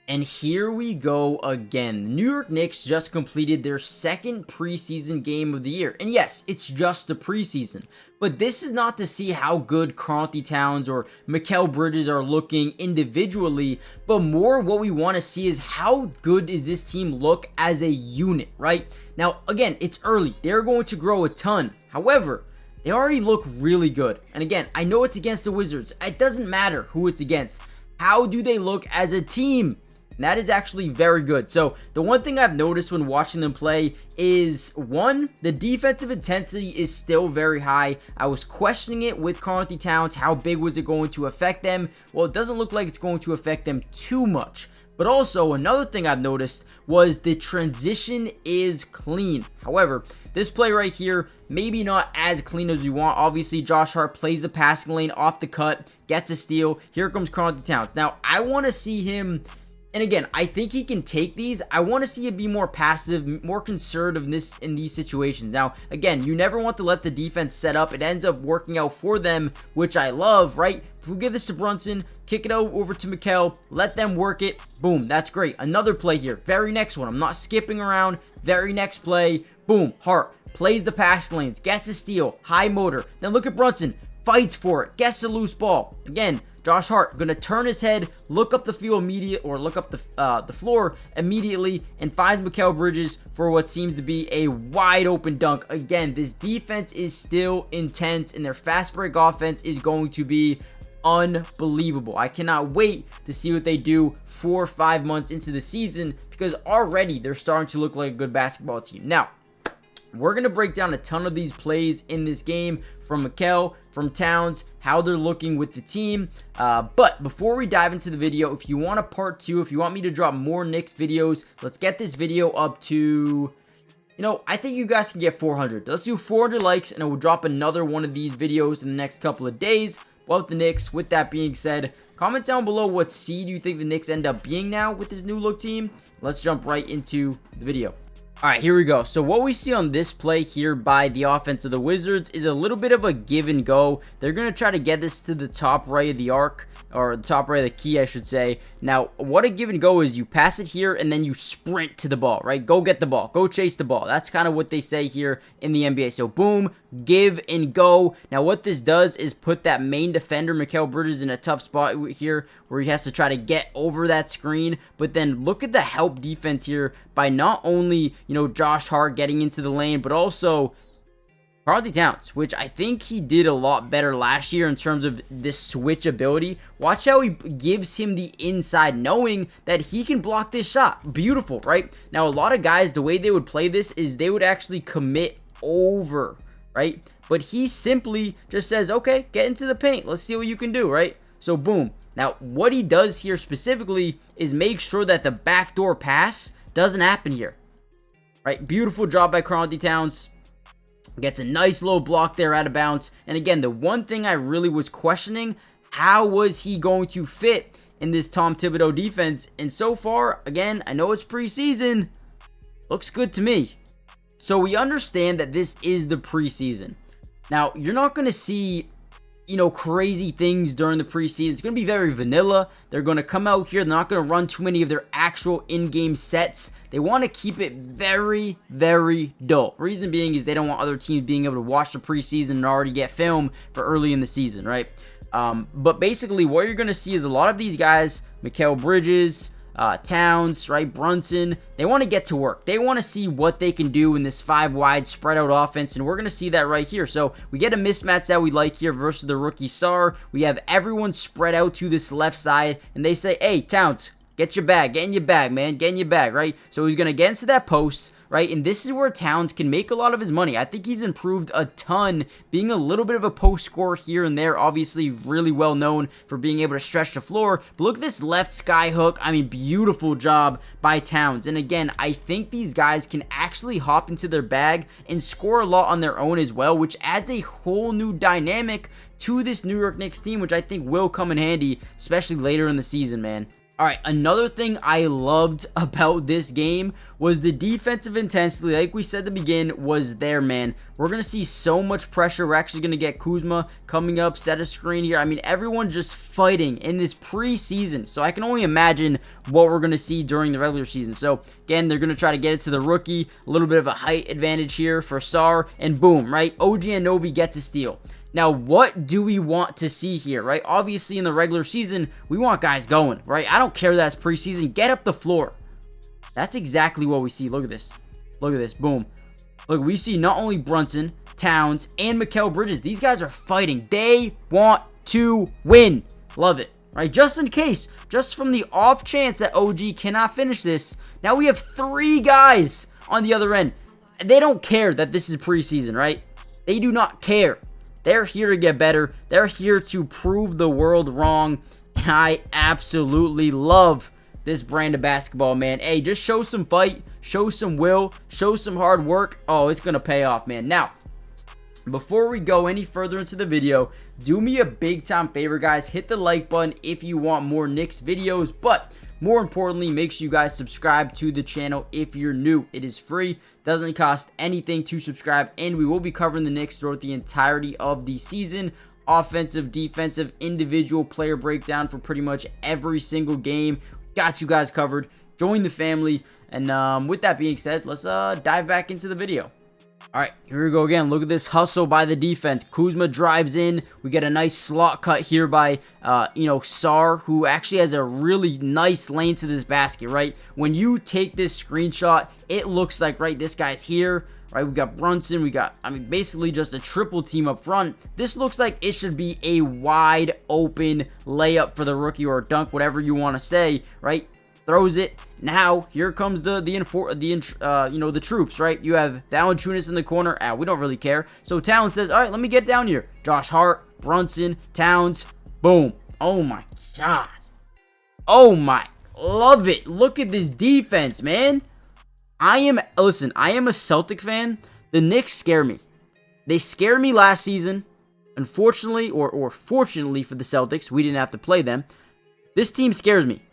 And here we go again. The New York Knicks just completed their second preseason game of the year. And yes, it's just the preseason. But this is not to see how good Karl Towns or Mikal Bridges are looking individually, but more what we want to see is how good does this team look as a unit, right? Now, again, it's early. They're going to grow a ton. However, they already look really good. And again, I know it's against the Wizards. It doesn't matter who it's against. How do they look as a team? And that is actually very good. So the one thing I've noticed when watching them play is, one, the defensive intensity is still very high. I was questioning it with Karl Towns. How big was it going to affect them? Well, it doesn't look like it's going to affect them too much. But also, another thing I've noticed was the transition is clean. However, this play right here, maybe not as clean as we want. Obviously, Josh Hart plays the passing lane off the cut, gets a steal. Here comes Karl Towns. Now, I want to see him... And again, I think he can take these. I want to see it be more passive, more conservativeness in these situations. Now, again, you never want to let the defense set up. It ends up working out for them, which I love, right? If we give this to Brunson, kick it over to Mikal, let them work it. Boom, that's great. Another play here. Very next one. I'm not skipping around. Very next play. Boom, Hart plays the pass lanes, gets a steal, high motor. Then look at Brunson. Fights for it, gets a loose ball. Again, Josh Hart gonna turn his head, look up the field look up the floor immediately, and finds Mikal Bridges for what seems to be a wide open dunk. Again, this defense is still intense, and their fast break offense is going to be unbelievable. I cannot wait to see what they do 4 or 5 months into the season, because already they're starting to look like a good basketball team. Now, we're going to break down a ton of these plays in this game from Mikal, from Towns, how they're looking with the team. But before we dive into the video, if you want a part 2, if you want me to drop more Knicks videos, let's get this video up to... I think you guys can get 400. Let's do 400 likes, and I will drop another one of these videos in the next couple of days about the Knicks. With that being said, comment down below what seed you think the Knicks end up being now with this new look team. Let's jump right into the video. Alright, here we go. So what we see on this play here by the offense of the Wizards is a little bit of a give and go. They're going to try to get this to the top right of the arc, or the top right of the key, I should say. Now, what a give and go is, you pass it here and then you sprint to the ball, right? Go get the ball. Go chase the ball. That's kind of what they say here in the NBA. So boom, give and go. Now, what this does is put that main defender, Mikal Bridges, in a tough spot here where he has to try to get over that screen. But then look at the help defense here by not only, Josh Hart getting into the lane, but also Karl Towns, which I think he did a lot better last year in terms of this switch ability. Watch how he gives him the inside, knowing that he can block this shot. Beautiful, right? Now, a lot of guys, the way they would play this is they would actually commit over, right? But he simply just says, okay, get into the paint. Let's see what you can do, right? So, boom. Now, what he does here specifically is make sure that the backdoor pass doesn't happen here, right? Beautiful job by Karl Towns. Gets a nice low block there out of bounds. And again, the one thing I really was questioning, how was he going to fit in this Tom Thibodeau defense? And so far, again, I know it's preseason, looks good to me. So we understand that this is the preseason. Now, you're not going to see, crazy things during the preseason. It's going to be very vanilla. They're going to come out here. They're not going to run too many of their actual in-game sets. They want to keep it very, very dull. Reason being is they don't want other teams being able to watch the preseason and already get film for early in the season, right? But basically, what you're going to see is a lot of these guys, Mikal Bridges, Towns, right, Brunson, they want to get to work. They want to see what they can do in this 5-wide spread out offense, and we're going to see that right here. So we get a mismatch that we like here versus the rookie Sar. We have everyone spread out to this left side, and they say, hey, Towns, get your bag, get in your bag, man, get in your bag, right? So he's going to get into that post, right? And this is where Towns can make a lot of his money. I think he's improved a ton, being a little bit of a post scorer here and there. Obviously, really well known for being able to stretch the floor. But look at this left sky hook. I mean, beautiful job by Towns. And again, I think these guys can actually hop into their bag and score a lot on their own as well, which adds a whole new dynamic to this New York Knicks team, which I think will come in handy, especially later in the season, man. All right, another thing I loved about this game was the defensive intensity. Like we said at the begin, was there, man. We're going to see so much pressure. We're actually going to get Kuzma coming up, set a screen here. I mean, everyone just fighting in this preseason. So I can only imagine what we're going to see during the regular season. So, again, they're going to try to get it to the rookie. A little bit of a height advantage here for Sar. And boom, right? OG Anunoby gets a steal. Now, what do we want to see here, right? Obviously, in the regular season, we want guys going, right? I don't care that's preseason. Get up the floor. That's exactly what we see. Look at this. Look at this. Boom. Look, we see not only Brunson, Towns, and Mikal Bridges. These guys are fighting. They want to win. Love it, right? Just in case, just from the off chance that OG cannot finish this, now we have 3 guys on the other end. They don't care that this is preseason, right? They do not care. They're here to get better. They're here to prove the world wrong. And I absolutely love this brand of basketball, man. Hey, just show some fight, show some will, show some hard work. Oh, it's going to pay off, man. Now, before we go any further into the video, do me a big time favor, guys. Hit the like button if you want more Knicks videos. But more importantly, make sure you guys subscribe to the channel if you're new. It is free, doesn't cost anything to subscribe, and we will be covering the Knicks throughout the entirety of the season. Offensive, defensive, individual player breakdown for pretty much every single game. Got you guys covered. Join the family. And with that being said, let's dive back into the video. All right, here we go again. Look at this hustle by the defense. Kuzma drives in. We get a nice slot cut here by, Sar, who actually has a really nice lane to this basket, right? When you take this screenshot, it looks like, right, this guy's here, right? We got Brunson. We got, basically just a triple team up front. This looks like it should be a wide open layup for the rookie or a dunk, whatever you want to say, right? Throws it. Now, here comes the troops, right? You have Valanciunas in the corner. We don't really care. So Towns says, all right, let me get down here. Josh Hart, Brunson, Towns, boom. Oh my God. Oh my, love it. Look at this defense, man. I am a Celtic fan. The Knicks scare me. They scared me last season. Unfortunately, or fortunately for the Celtics, we didn't have to play them. This team scares me.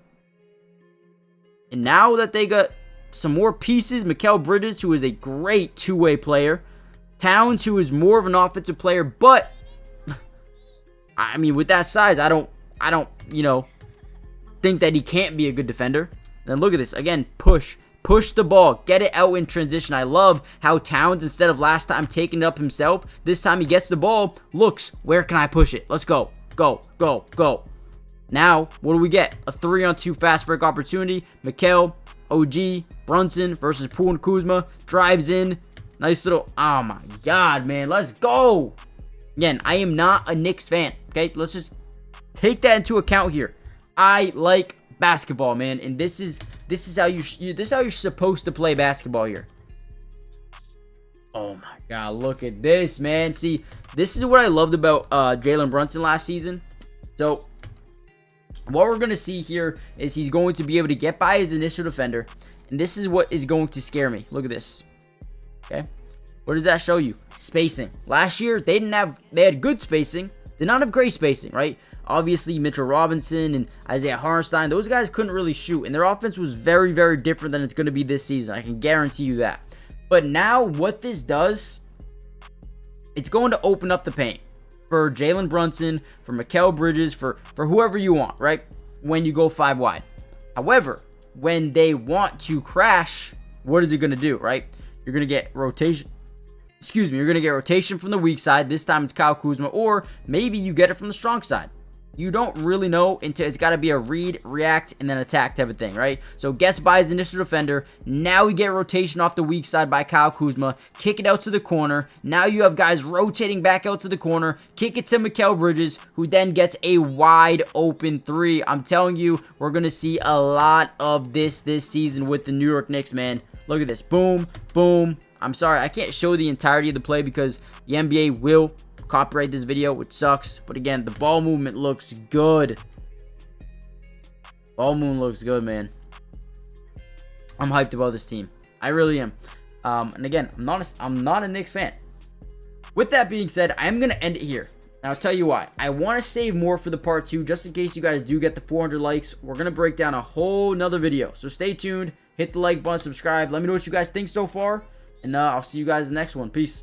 And now that they got some more pieces, Mikal Bridges, who is a great two-way player, Towns, who is more of an offensive player, but with that size, I don't, think that he can't be a good defender. And look at this again, push the ball, get it out in transition. I love how Towns, instead of last time taking it up himself, this time he gets the ball, looks, where can I push it? Let's go, go. Now, what do we get? A 3-on-2 fast break opportunity. Mikal, OG, Brunson versus Poole and Kuzma. Drives in. Nice little... Oh, my God, man. Let's go. Again, I am not a Knicks fan. Okay, let's just take that into account here. I like basketball, man. And this is how you're supposed to play basketball here. Oh, my God. Look at this, man. See, this is what I loved about Jalen Brunson last season. So... what we're going to see here is he's going to be able to get by his initial defender. And this is what is going to scare me. Look at this. Okay. What does that show you? Spacing. Last year, they had good spacing. Did not have great spacing, right? Obviously, Mitchell Robinson and Isaiah Hartenstein, those guys couldn't really shoot. And their offense was very, very different than it's going to be this season. I can guarantee you that. But now, what this does, it's going to open up the paint. For Jalen Brunson, for Mikal Bridges, for whoever you want, right? When you go 5 wide. However, when they want to crash, what is it going to do, right? You're going to get rotation. You're going to get rotation from the weak side. This time it's Kyle Kuzma, or maybe you get it from the strong side. You don't really know until it's got to be a read, react, and then attack type of thing, right? So gets by his initial defender. Now we get rotation off the weak side by Kyle Kuzma. Kick it out to the corner. Now you have guys rotating back out to the corner. Kick it to Mikal Bridges, who then gets a wide open 3. I'm telling you, we're going to see a lot of this season with the New York Knicks, man. Look at this. Boom, boom. I'm sorry, I can't show the entirety of the play because the NBA will copyright this video, which sucks. But again, the ball movement looks good. Ball movement looks good, man. I'm hyped about this team. I really am. And again, I'm not a Knicks fan. With that being said, I'm gonna end it here. And I'll tell you why. I want to save more for the part 2 just in case you guys do get the 400 likes. We're going to break down a whole nother video. So stay tuned. Hit the like button, subscribe. Let me know what you guys think so far. And I'll see you guys in the next one. Peace.